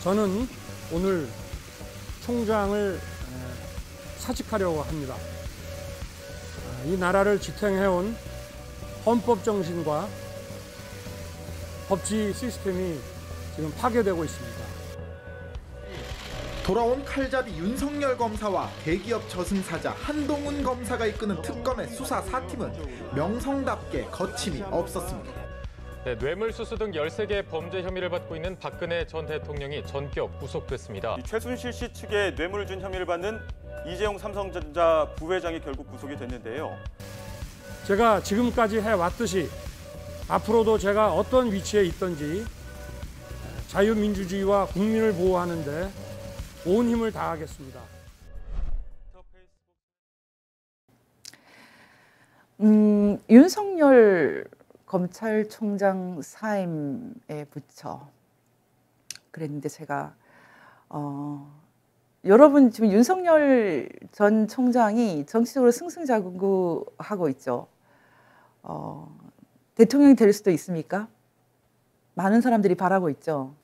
저는 오늘 총장을 사직하려고 합니다. 이 나라를 지탱해온 헌법 정신과 법치 시스템이 지금 파괴되고 있습니다. 돌아온 칼잡이 윤석열 검사와 대기업 저승사자 한동훈 검사가 이끄는 특검의 수사 4팀은 명성답게 거침이 없었습니다. 네, 뇌물수수 등 13개의 범죄 혐의를 받고 있는 박근혜 전 대통령이 전격 구속됐습니다. 최순실 씨 측에 뇌물을 준 혐의를 받는 이재용 삼성전자 부회장이 결국 구속이 됐는데요. 제가 지금까지 해왔듯이 앞으로도 제가 어떤 위치에 있든지 자유민주주의와 국민을 보호하는 데 온 힘을 다하겠습니다. 윤석열 검찰총장 사임에 붙여 그랬는데 제가 여러분 지금 윤석열 전 총장이 정치적으로 승승장구하고 있죠. 대통령이 될 수도 있습니까? 많은 사람들이 바라고 있죠.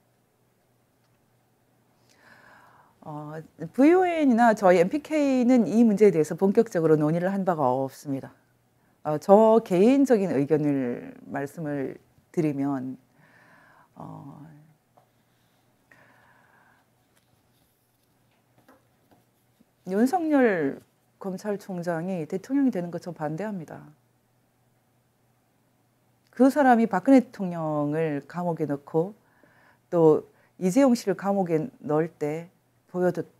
VON이나 저희 MPK는 이 문제에 대해서 본격적으로 논의를 한 바가 없습니다. 저 개인적인 의견을 말씀을 드리면 윤석열 검찰총장이 대통령이 되는 것 저 반대합니다. 그 사람이 박근혜 대통령을 감옥에 넣고 또 이재용 씨를 감옥에 넣을 때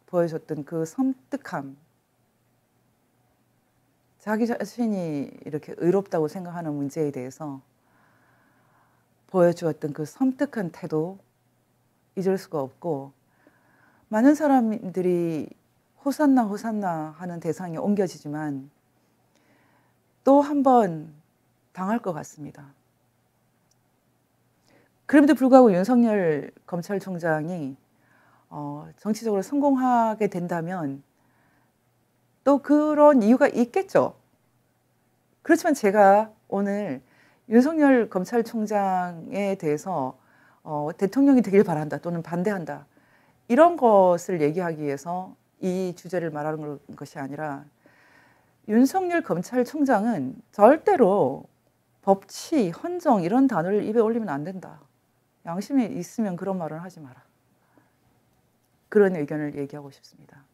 보여줬던 그 섬뜩함, 자기 자신이 이렇게 의롭다고 생각하는 문제에 대해서 보여주었던 그 섬뜩한 태도 잊을 수가 없고, 많은 사람들이 호산나 호산나 하는 대상이 옮겨지지만 또 한 번 당할 것 같습니다. 그럼에도 불구하고 윤석열 검찰총장이 정치적으로 성공하게 된다면 또 그런 이유가 있겠죠. 그렇지만 제가 오늘 윤석열 검찰총장에 대해서 대통령이 되길 바란다 또는 반대한다 이런 것을 얘기하기 위해서 이 주제를 말하는 것이 아니라, 윤석열 검찰총장은 절대로 법치, 헌정 이런 단어를 입에 올리면 안 된다. 양심이 있으면 그런 말을 하지 마라. 그런 의견을 얘기하고 싶습니다.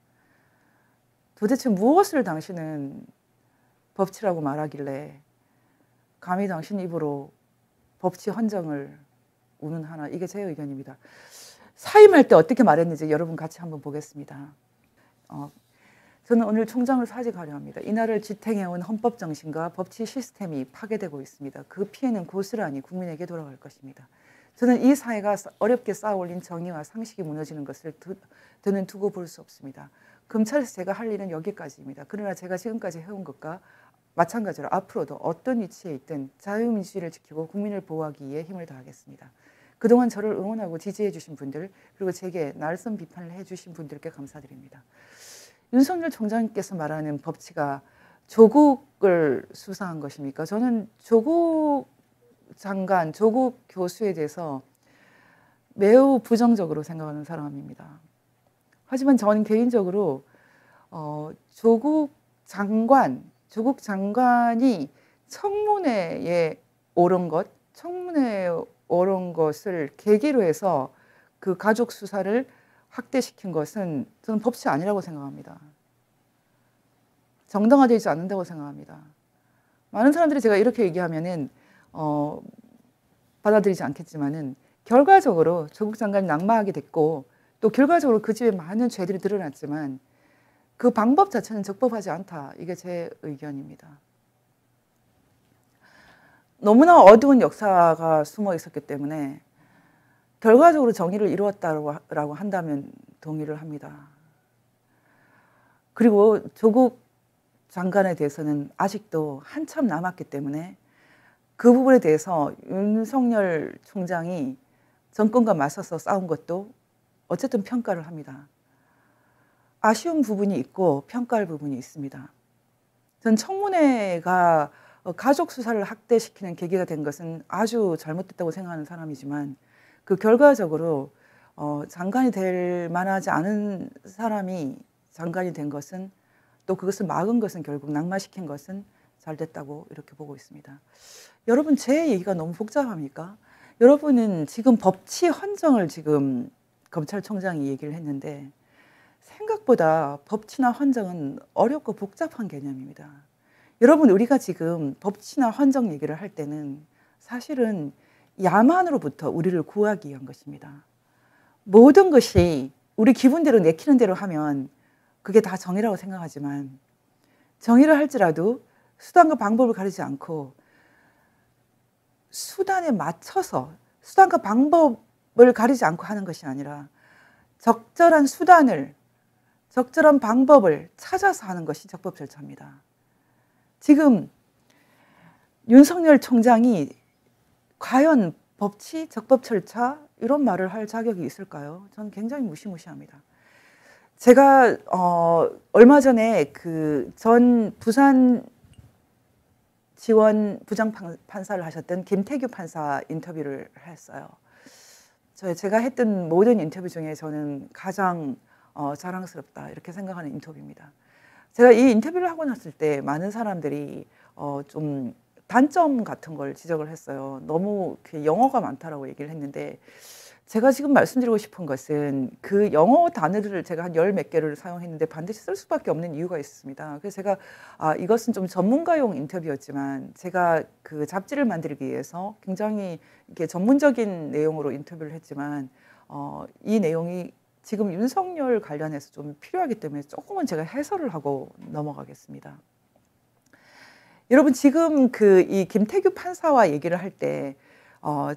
도대체 무엇을 당신은 법치라고 말하길래 감히 당신 입으로 법치 헌정을 운운하나, 이게 제 의견입니다. 사임할 때 어떻게 말했는지 여러분 같이 한번 보겠습니다. 저는 오늘 총장을 사직하려 합니다. 이 나라를 지탱해온 헌법 정신과 법치 시스템이 파괴되고 있습니다. 그 피해는 고스란히 국민에게 돌아갈 것입니다. 저는 이 사회가 어렵게 쌓아올린 정의와 상식이 무너지는 것을 저는 두고 볼 수 없습니다. 검찰에서 제가 할 일은 여기까지입니다. 그러나 제가 지금까지 해온 것과 마찬가지로 앞으로도 어떤 위치에 있든 자유민주주의를 지키고 국민을 보호하기 위해 힘을 다하겠습니다. 그동안 저를 응원하고 지지해 주신 분들, 그리고 제게 날선 비판을 해 주신 분들께 감사드립니다. 윤석열 총장님께서 말하는 법치가 조국을 수사한 것입니까? 저는 조국 장관, 조국 교수에 대해서 매우 부정적으로 생각하는 사람입니다. 하지만 저는 개인적으로 조국 장관이 청문회에 오른 것을 계기로 해서 그 가족 수사를 확대시킨 것은 저는 법치 아니라고 생각합니다. 정당화되지 않는다고 생각합니다. 많은 사람들이 제가 이렇게 얘기하면은 받아들이지 않겠지만은 결과적으로 조국 장관이 낙마하게 됐고, 또 결과적으로 그 집에 많은 죄들이 드러났지만 그 방법 자체는 적법하지 않다. 이게 제 의견입니다. 너무나 어두운 역사가 숨어 있었기 때문에 결과적으로 정의를 이루었다고 한다면 동의를 합니다. 그리고 조국 장관에 대해서는 아직도 한참 남았기 때문에 그 부분에 대해서 윤석열 총장이 정권과 맞서서 싸운 것도 어쨌든 평가를 합니다. 아쉬운 부분이 있고 평가할 부분이 있습니다. 전 청문회가 가족 수사를 확대시키는 계기가 된 것은 아주 잘못됐다고 생각하는 사람이지만, 그 결과적으로 장관이 될 만하지 않은 사람이 장관이 된 것은 또 그것을 막은 것은 결국 낙마시킨 것은 잘 됐다고 이렇게 보고 있습니다. 여러분 제 얘기가 너무 복잡합니까? 여러분은 지금 법치 헌정을 지금 검찰총장이 얘기를 했는데 생각보다 법치나 헌정은 어렵고 복잡한 개념입니다. 여러분 우리가 지금 법치나 헌정 얘기를 할 때는 사실은 야만으로부터 우리를 구하기 위한 것입니다. 모든 것이 우리 기분대로 내키는 대로 하면 그게 다 정의라고 생각하지만 정의를 할지라도 수단과 방법을 가리지 않고 수단에 맞춰서 수단과 방법을 가리지 않고 하는 것이 아니라 적절한 수단을 적절한 방법을 찾아서 하는 것이 적법 절차입니다. 지금 윤석열 총장이 과연 법치, 적법 절차 이런 말을 할 자격이 있을까요? 저는 굉장히 무시무시합니다. 제가 얼마 전에 그 전 부산 지원 부장 판사를 하셨던 김태규 판사 인터뷰를 했어요. 제가 했던 모든 인터뷰 중에 저는 가장 자랑스럽다 이렇게 생각하는 인터뷰입니다. 제가 이 인터뷰를 하고 났을 때 많은 사람들이 좀 단점 같은 걸 지적을 했어요. 너무 영어가 많다라고 얘기를 했는데 제가 지금 말씀드리고 싶은 것은 그 영어 단어들을 제가 한 열 몇 개를 사용했는데 반드시 쓸 수밖에 없는 이유가 있습니다. 그래서 제가 이것은 좀 전문가용 인터뷰였지만 제가 그 잡지를 만들기 위해서 굉장히 이렇게 전문적인 내용으로 인터뷰를 했지만 이 내용이 지금 윤석열 관련해서 좀 필요하기 때문에 조금은 제가 해설을 하고 넘어가겠습니다. 여러분 지금 이 김태규 판사와 얘기를 할 때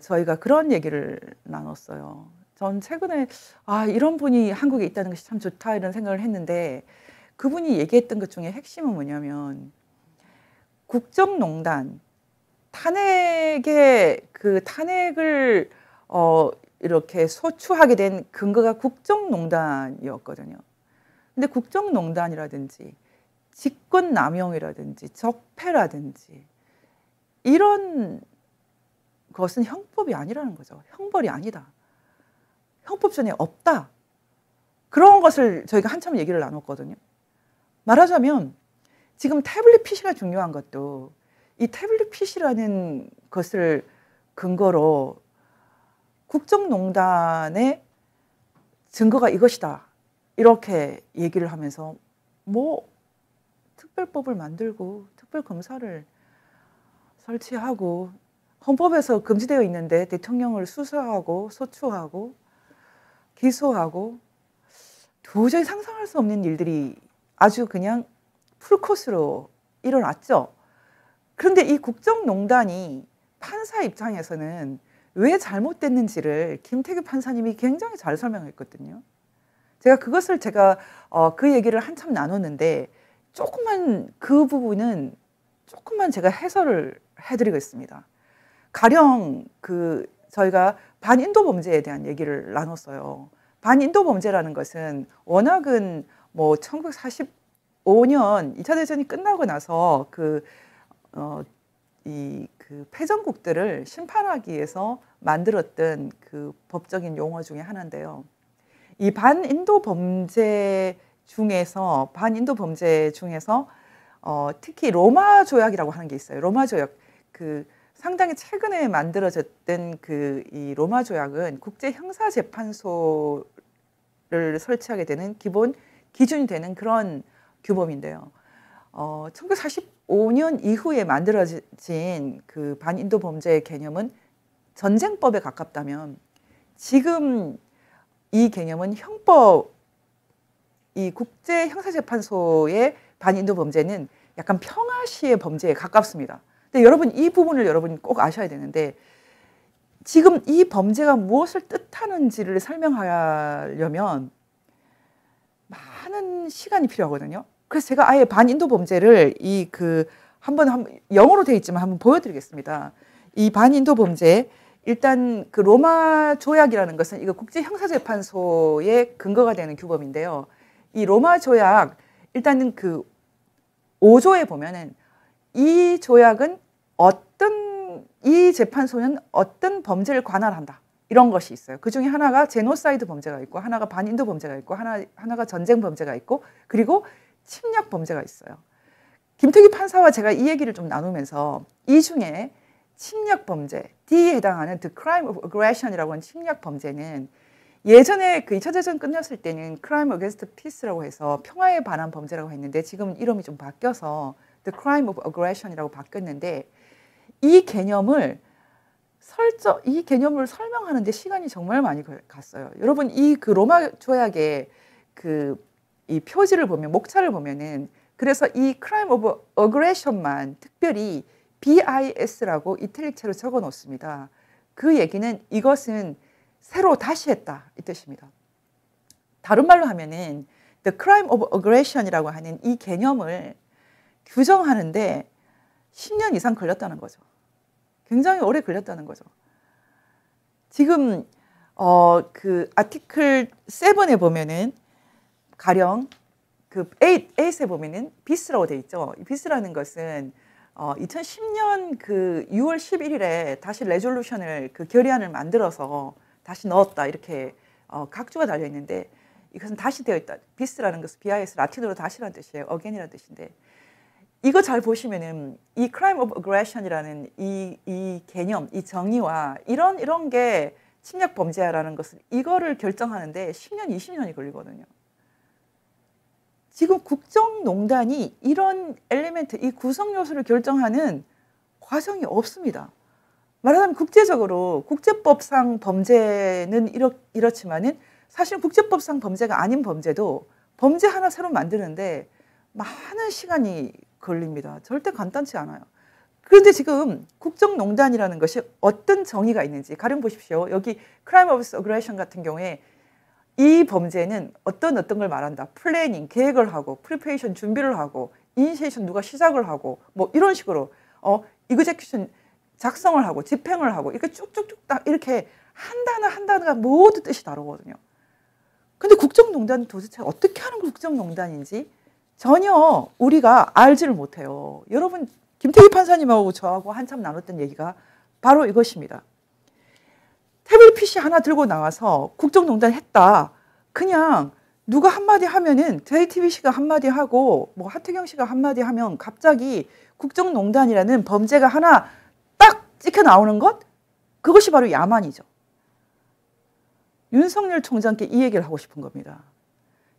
저희가 그런 얘기를 나눴어요. 전 최근에 이런 분이 한국에 있다는 것이 참 좋다 이런 생각을 했는데 그분이 얘기했던 것 중에 핵심은 뭐냐면 국정농단 탄핵의 그 탄핵을 이렇게 소추하게 된 근거가 국정농단이었거든요. 근데 국정농단이라든지 직권남용이라든지 적폐라든지 이런 것은 형법이 아니라는 거죠. 형벌이 아니다. 형법전에 없다. 그런 것을 저희가 한참 얘기를 나눴거든요. 말하자면 지금 태블릿 PC가 중요한 것도 이 태블릿 PC라는 것을 근거로 국정농단의 증거가 이것이다. 이렇게 얘기를 하면서 뭐 특별법을 만들고 특별검사를 설치하고 헌법에서 금지되어 있는데 대통령을 수사하고 소추하고 기소하고 도저히 상상할 수 없는 일들이 아주 그냥 풀코스로 일어났죠. 그런데 이 국정농단이 판사 입장에서는 왜 잘못됐는지를 김태규 판사님이 굉장히 잘 설명했거든요. 제가 그 얘기를 한참 나눴는데 조금만 그 부분은 조금만 제가 해설을 해드리겠습니다. 가령 저희가 반인도 범죄에 대한 얘기를 나눴어요. 반인도 범죄라는 것은 워낙은 뭐 1945년 2차 대전이 끝나고 나서 이 패전국들을 심판하기 위해서 만들었던 그 법적인 용어 중에 하나인데요. 이 반인도 범죄 중에서 특히 로마 조약이라고 하는 게 있어요. 로마 조약 상당히 최근에 만들어졌던 이 로마 조약은 국제 형사 재판소를 설치하게 되는 기본 기준이 되는 그런 규범인데요. 1945년 이후에 만들어진 그 반인도 범죄 개념은 전쟁법에 가깝다면 지금 이 개념은 이 국제 형사재판소의 반인도 범죄는 약간 평화시의 범죄에 가깝습니다. 근데 여러분 이 부분을 여러분이 꼭 아셔야 되는데 지금 이 범죄가 무엇을 뜻하는지를 설명하려면 많은 시간이 필요하거든요. 그래서 제가 아예 반인도 범죄를 한번 영어로 되어 있지만 한번 보여드리겠습니다. 이 반인도 범죄 일단 그 로마 조약이라는 것은 이거 국제 형사재판소의 근거가 되는 규범인데요. 이 로마 조약 일단은 5조에 보면은 이 조약은 이 재판소는 어떤 범죄를 관할한다. 이런 것이 있어요. 그 중에 하나가 제노사이드 범죄가 있고 하나가 반인도 범죄가 있고 하나가 전쟁 범죄가 있고 그리고 침략 범죄가 있어요. 김특희 판사와 제가 이 얘기를 좀 나누면서 이 중에 침략 범죄, D에 해당하는 The Crime of Aggression이라고 하는 침략 범죄는 예전에 그 2차 대전 끝났을 때는 Crime Against Peace라고 해서 평화에 반한 범죄라고 했는데 지금 이름이 좀 바뀌어서 The Crime of Aggression이라고 바뀌었는데 이 개념을 설명하는데 시간이 정말 많이 갔어요. 여러분 이 그 로마 조약의 이 표지를 보면 목차를 보면은 그래서 이 Crime of Aggression만 특별히 BIS라고 이탈릭체로 적어 놓습니다. 그 얘기는 이것은 새로 다시 했다 이 뜻입니다. 다른 말로 하면은 The Crime of Aggression이라고 하는 이 개념을 규정하는데 10년 이상 걸렸다는 거죠. 굉장히 오래 걸렸다는 거죠. 지금 그 아티클 7에 보면은 가령 그 8에 보면은 BIS라고 돼 있죠. BIS라는 것은 2010년 그 6월 11일에 다시 레졸루션을 그 결의안을 만들어서 다시 넣었다 이렇게 각주가 달려 있는데 이것은 다시 되어 있다. BIS라는 것은 BIS 라틴어로 다시라는 뜻이에요. again이라는 뜻인데 이거 잘 보시면은 이 crime of aggression이라는 이 개념, 이 정의와 이런 게 침략 범죄라는 것을 이거를 결정하는데 10년, 20년이 걸리거든요. 지금 국정농단이 이런 엘리멘트, 이 구성 요소를 결정하는 과정이 없습니다. 말하자면 국제적으로 국제법상 범죄는 이렇지만은 사실 국제법상 범죄가 아닌 범죄도 범죄 하나 새로 만드는데 많은 시간이 걸립니다. 절대 간단치 않아요. 그런데 지금 국정농단이라는 것이 어떤 정의가 있는지 가령 보십시오. 여기 Crime of Aggression 같은 경우에 이 범죄는 어떤 걸 말한다. 플래닝, 계획을 하고, 프리페이션 준비를 하고, 이니시에이션 누가 시작을 하고, 뭐 이런 식으로 이그제큐션 작성을 하고, 집행을 하고 이렇게 쭉쭉쭉 딱 이렇게 한 단어가 모두 뜻이 다르거든요. 근데 국정농단은 도대체 어떻게 하는 국정농단인지 전혀 우리가 알지를 못해요. 여러분 김특희 판사님하고 저하고 한참 나눴던 얘기가 바로 이것입니다. 태블릿 PC 하나 들고 나와서 국정농단 했다. 그냥 누가 한마디 하면은 JTBC가 한마디 하고 뭐 하태경 씨가 한마디 하면 갑자기 국정농단이라는 범죄가 하나 딱 찍혀 나오는 것? 그것이 바로 야만이죠. 윤석열 총장께 이 얘기를 하고 싶은 겁니다.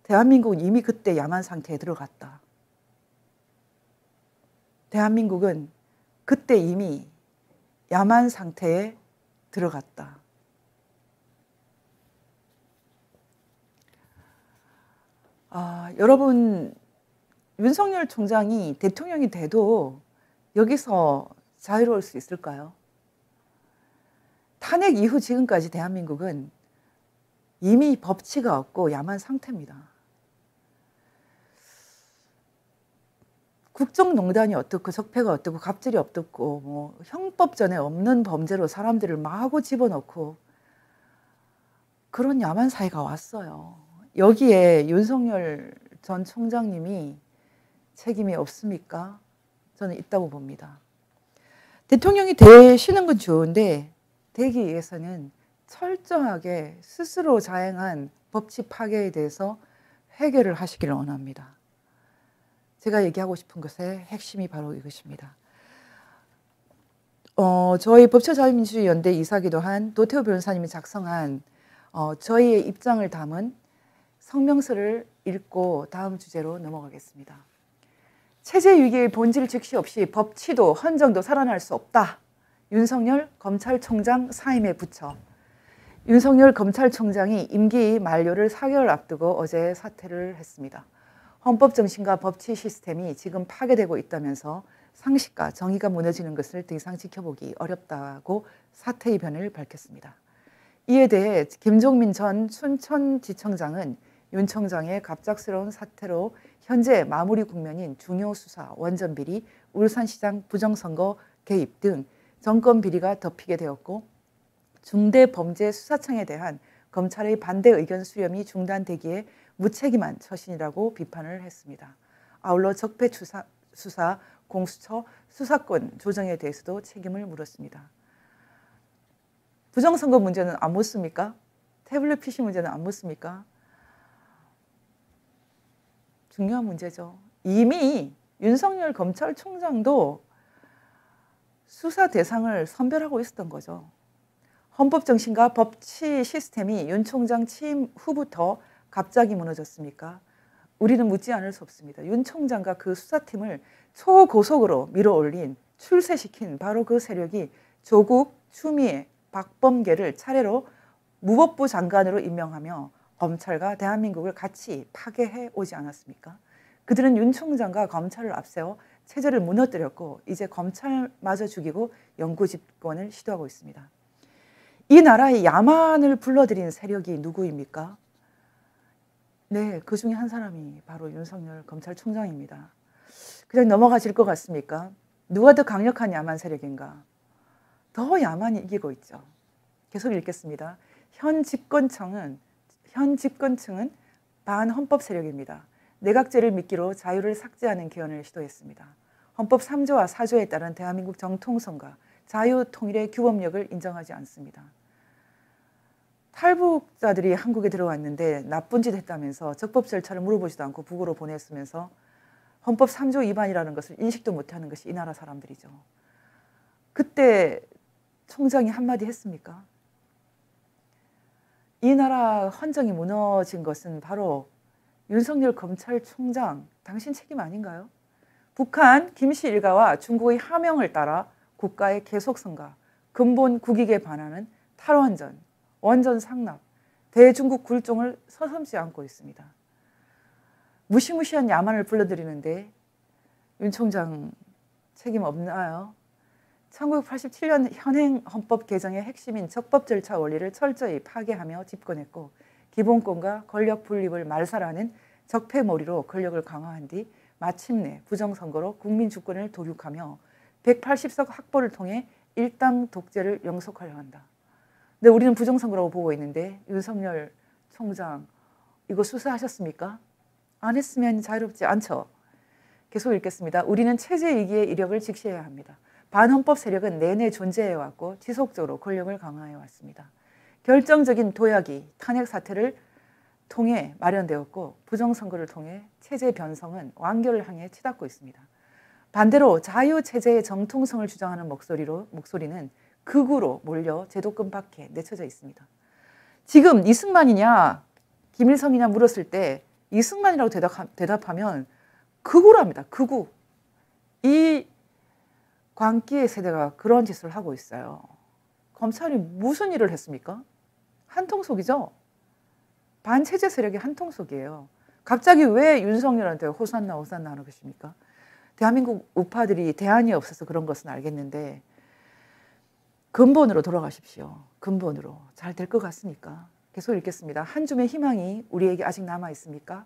대한민국은 이미 그때 야만 상태에 들어갔다. 대한민국은 그때 이미 야만 상태에 들어갔다. 여러분 윤석열 총장이 대통령이 돼도 여기서 자유로울 수 있을까요? 탄핵 이후 지금까지 대한민국은 이미 법치가 없고 야만 상태입니다. 국정농단이 어떻고 적폐가 어떻고 갑질이 어떻고 뭐 형법전에 없는 범죄로 사람들을 마구 집어넣고 그런 야만 사회가 왔어요. 여기에 윤석열 전 총장님이 책임이 없습니까? 저는 있다고 봅니다. 대통령이 되시는 건 좋은데 되기 위해서는 철저하게 스스로 자행한 법치 파괴에 대해서 해결을 하시기를 원합니다. 제가 얘기하고 싶은 것의 핵심이 바로 이것입니다. 저희 법치자유민주주의연대 이사기도 한 노태우 변호사님이 작성한 저희의 입장을 담은 성명서를 읽고 다음 주제로 넘어가겠습니다. 체제 위기의 본질 즉시 없이 법치도 헌정도 살아날 수 없다. 윤석열 검찰총장 사임에 붙여 윤석열 검찰총장이 임기 만료를 4개월 앞두고 어제 사퇴를 했습니다. 헌법 정신과 법치 시스템이 지금 파괴되고 있다면서 상식과 정의가 무너지는 것을 더 이상 지켜보기 어렵다고 사퇴 의견을 밝혔습니다. 이에 대해 김종민 전 춘천지청장은 윤 총장의 갑작스러운 사퇴로 현재 마무리 국면인 중요 수사, 원전 비리, 울산시장 부정선거 개입 등 정권 비리가 덮이게 되었고 중대범죄수사청에 대한 검찰의 반대 의견 수렴이 중단되기에 무책임한 처신이라고 비판을 했습니다. 아울러 적폐 수사, 공수처, 수사권 조정에 대해서도 책임을 물었습니다. 부정선거 문제는 안 묻습니까? 태블릿 PC 문제는 안 묻습니까? 중요한 문제죠. 이미 윤석열 검찰총장도 수사 대상을 선별하고 있었던 거죠. 헌법정신과 법치 시스템이 윤 총장 취임 후부터 갑자기 무너졌습니까? 우리는 묻지 않을 수 없습니다. 윤 총장과 그 수사팀을 초고속으로 밀어올린, 출세시킨 바로 그 세력이 조국, 추미애, 박범계를 차례로 무법부 장관으로 임명하며 검찰과 대한민국을 같이 파괴해 오지 않았습니까? 그들은 윤 총장과 검찰을 앞세워 체제를 무너뜨렸고 이제 검찰마저 죽이고 영구집권을 시도하고 있습니다. 이 나라의 야만을 불러들인 세력이 누구입니까? 네, 그 중에 한 사람이 바로 윤석열 검찰총장입니다. 그냥 넘어가실 것 같습니까? 누가 더 강력한 야만 세력인가? 더 야만이 이기고 있죠. 계속 읽겠습니다. 현 집권층은 반헌법 세력입니다. 내각제를 미끼로 자유를 삭제하는 개헌을 시도했습니다. 헌법 3조와 4조에 따른 대한민국 정통성과 자유 통일의 규범력을 인정하지 않습니다. 탈북자들이 한국에 들어왔는데 나쁜 짓 했다면서 적법 절차를 물어보지도 않고 북으로 보냈으면서 헌법 3조 위반이라는 것을 인식도 못하는 것이 이 나라 사람들이죠. 그때 총장이 한마디 했습니까? 이 나라 헌정이 무너진 것은 바로 윤석열 검찰총장, 당신 책임 아닌가요? 북한 김씨 일가와 중국의 하명을 따라 국가의 계속성과 근본 국익에 반하는 탈원전, 원전 상납, 대중국 굴종을 서슴지 않고 있습니다. 무시무시한 야만을 불러들이는데 윤 총장 책임 없나요? 1987년 현행 헌법 개정의 핵심인 적법 절차 원리를 철저히 파괴하며 집권했고 기본권과 권력 분립을 말살하는 적폐몰이로 권력을 강화한 뒤 마침내 부정선거로 국민 주권을 도륙하며 180석 확보를 통해 일당 독재를 영속하려 한다. 근데 우리는 부정선거라고 보고 있는데 윤석열 총장 이거 수사하셨습니까? 안 했으면 자유롭지 않죠. 계속 읽겠습니다. 우리는 체제 위기의 이력을 직시해야 합니다. 반헌법 세력은 내내 존재해왔고 지속적으로 권력을 강화해왔습니다. 결정적인 도약이 탄핵 사태를 통해 마련되었고 부정선거를 통해 체제 변성은 완결을 향해 치닫고 있습니다. 반대로 자유체제의 정통성을 주장하는 목소리는 극우로 몰려 제도권 밖에 내쳐져 있습니다. 지금 이승만이냐 김일성이냐 물었을 때 이승만이라고 대답하면 극우랍니다. 극우. 이 광기의 세대가 그런 짓을 하고 있어요. 검찰이 무슨 일을 했습니까? 한통속이죠. 반체제 세력이 한통속이에요. 갑자기 왜 윤석열한테 호산나 하는 것입니까? 대한민국 우파들이 대안이 없어서 그런 것은 알겠는데 근본으로 돌아가십시오. 근본으로. 잘 될 것 같습니까? 계속 읽겠습니다. 한 줌의 희망이 우리에게 아직 남아 있습니까?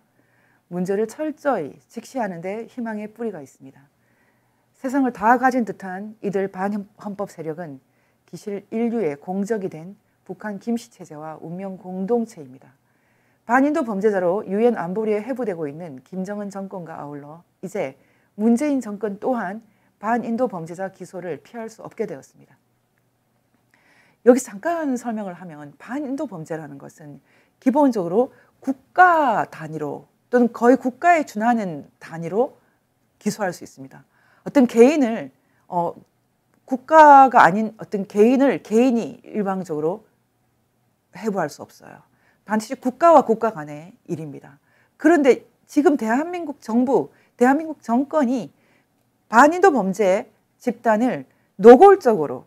문제를 철저히 직시하는 데 희망의 뿌리가 있습니다. 세상을 다 가진 듯한 이들 반헌법 세력은 기실 인류의 공적이 된 북한 김씨 체제와 운명 공동체입니다. 반인도 범죄자로 유엔 안보리에 회부되고 있는 김정은 정권과 아울러 이제 문재인 정권 또한 반인도 범죄자 기소를 피할 수 없게 되었습니다. 여기서 잠깐 설명을 하면 반인도 범죄라는 것은 기본적으로 국가 단위로 또는 거의 국가에 준하는 단위로 기소할 수 있습니다. 어떤 개인을 국가가 아닌 어떤 개인을 개인이 일방적으로 회부할 수 없어요. 반드시 국가와 국가 간의 일입니다. 그런데 지금 대한민국 정부, 대한민국 정권이 반인도 범죄 집단을 노골적으로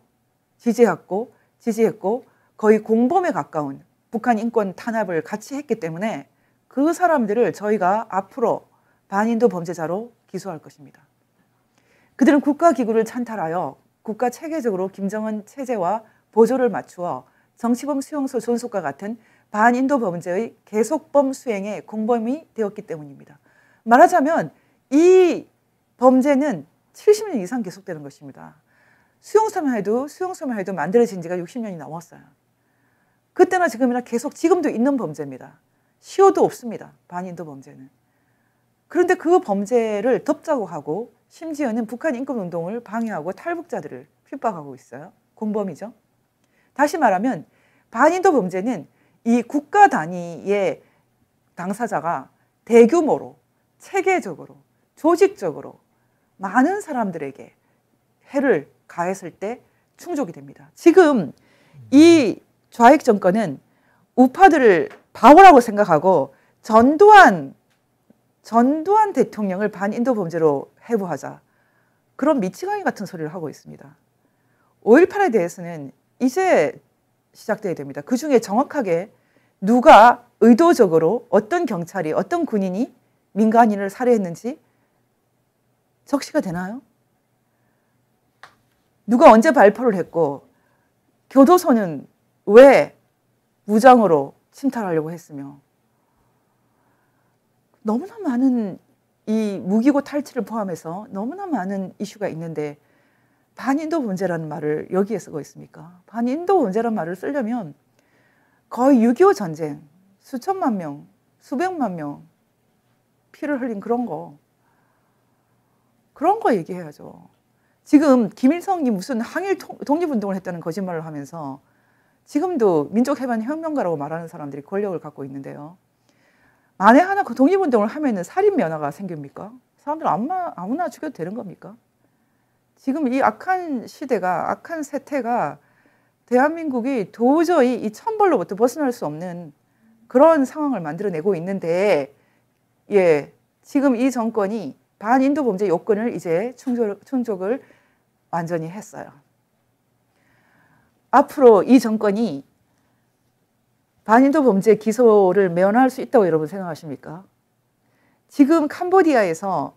지지했고 거의 공범에 가까운 북한 인권 탄압을 같이 했기 때문에 그 사람들을 저희가 앞으로 반인도 범죄자로 기소할 것입니다. 그들은 국가기구를 찬탈하여 국가 체계적으로 김정은 체제와 보조를 맞추어 정치범 수용소 존속과 같은 반인도 범죄의 계속범 수행에 공범이 되었기 때문입니다. 말하자면 이 범죄는 70년 이상 계속되는 것입니다. 수용소만 해도 만들어진 지가 60년이 넘었어요. 그때나 지금이나 계속 지금도 있는 범죄입니다. 시효도 없습니다. 반인도 범죄는. 그런데 그 범죄를 덮자고 하고 심지어는 북한 인권운동을 방해하고 탈북자들을 핍박하고 있어요. 공범이죠. 다시 말하면 반인도 범죄는 이 국가 단위의 당사자가 대규모로 체계적으로 조직적으로 많은 사람들에게 해를 가했을 때 충족이 됩니다. 지금 이 좌익 정권은 우파들을 바보라고 생각하고 전두환 대통령을 반인도 범죄로 해부하자, 그런 미치광이 같은 소리를 하고 있습니다. 5.18에 대해서는 이제 시작돼야 됩니다. 그중에 정확하게 누가 의도적으로 어떤 경찰이 어떤 군인이 민간인을 살해했는지 적시가 되나요? 누가 언제 발표를 했고 교도소는 왜 무장으로 침탈하려고 했으며, 너무나 많은 이 무기고 탈취를 포함해서 너무나 많은 이슈가 있는데 반인도 범죄라는 말을 여기에 쓰고 있습니까? 반인도 범죄라는 말을 쓰려면 거의 6.25 전쟁, 수천만 명, 수백만 명 피를 흘린 그런 거 얘기해야죠. 지금 김일성이 무슨 항일 독립운동을 했다는 거짓말을 하면서 지금도 민족해방혁명가라고 말하는 사람들이 권력을 갖고 있는데요. 만에 하나 그 독립운동을 하면은 살인 면허가 생깁니까? 사람들 아무나 죽여도 되는 겁니까? 지금 이 악한 시대가, 악한 세태가 대한민국이 도저히 이 천벌로부터 벗어날 수 없는 그런 상황을 만들어내고 있는데, 예, 지금 이 정권이 반인도 범죄 요건을 이제 충족을 완전히 했어요. 앞으로 이 정권이 반인도 범죄 기소를 면할 수 있다고 여러분 생각하십니까? 지금 캄보디아에서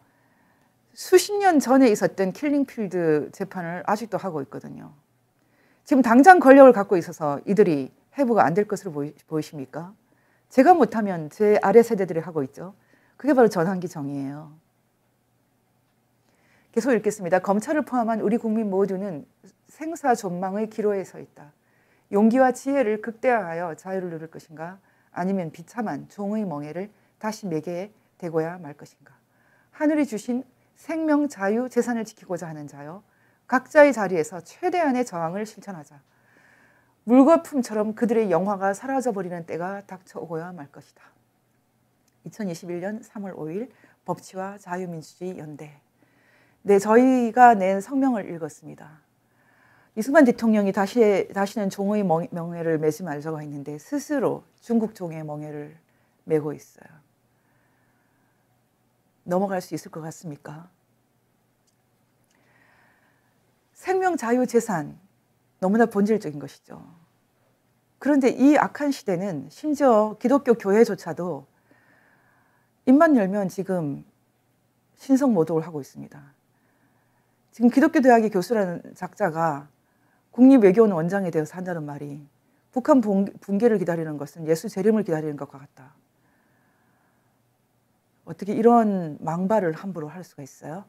수십 년 전에 있었던 킬링필드 재판을 아직도 하고 있거든요. 지금 당장 권력을 갖고 있어서 이들이 해부가 안 될 것으로 보이십니까? 제가 못하면 제 아래 세대들이 하고 있죠. 그게 바로 전환기 정의예요. 계속 읽겠습니다. 검찰을 포함한 우리 국민 모두는 생사존망의 기로에 서 있다. 용기와 지혜를 극대화하여 자유를 누릴 것인가? 아니면 비참한 종의 멍에를 다시 매개에 대고야 말 것인가? 하늘이 주신 생명, 자유, 재산을 지키고자 하는 자여, 각자의 자리에서 최대한의 저항을 실천하자. 물거품처럼 그들의 영화가 사라져버리는 때가 닥쳐오고야 말 것이다. 2021년 3월 5일 법치와 자유민주주의 연대. 네, 저희가 낸 성명을 읽었습니다. 이승만 대통령이 다시는 종의 멍에를 매지 말자고 했는데 스스로 중국 종의 멍에를 메고 있어요. 넘어갈 수 있을 것 같습니까? 생명, 자유, 재산, 너무나 본질적인 것이죠. 그런데 이 악한 시대는 심지어 기독교 교회조차도 입만 열면 지금 신성모독을 하고 있습니다. 지금 기독교 대학의 교수라는 작자가 국립외교원 원장에 대해서 한다는 말이 북한 붕괴를 기다리는 것은 예수 재림을 기다리는 것과 같다. 어떻게 이런 망발을 함부로 할 수가 있어요?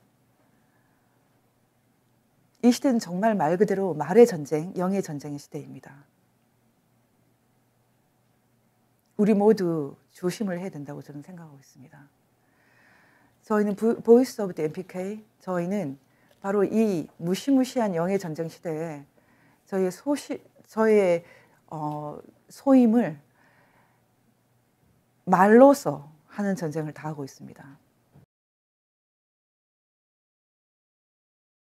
이 시대는 정말 말 그대로 말의 전쟁, 영의 전쟁의 시대입니다. 우리 모두 조심을 해야 된다고 저는 생각하고 있습니다. 저희는 보이스 오브 더 MPK, 저희는 바로 이 무시무시한 영의 전쟁 시대에 저의 소임을 말로서 하는 전쟁을 다하고 있습니다.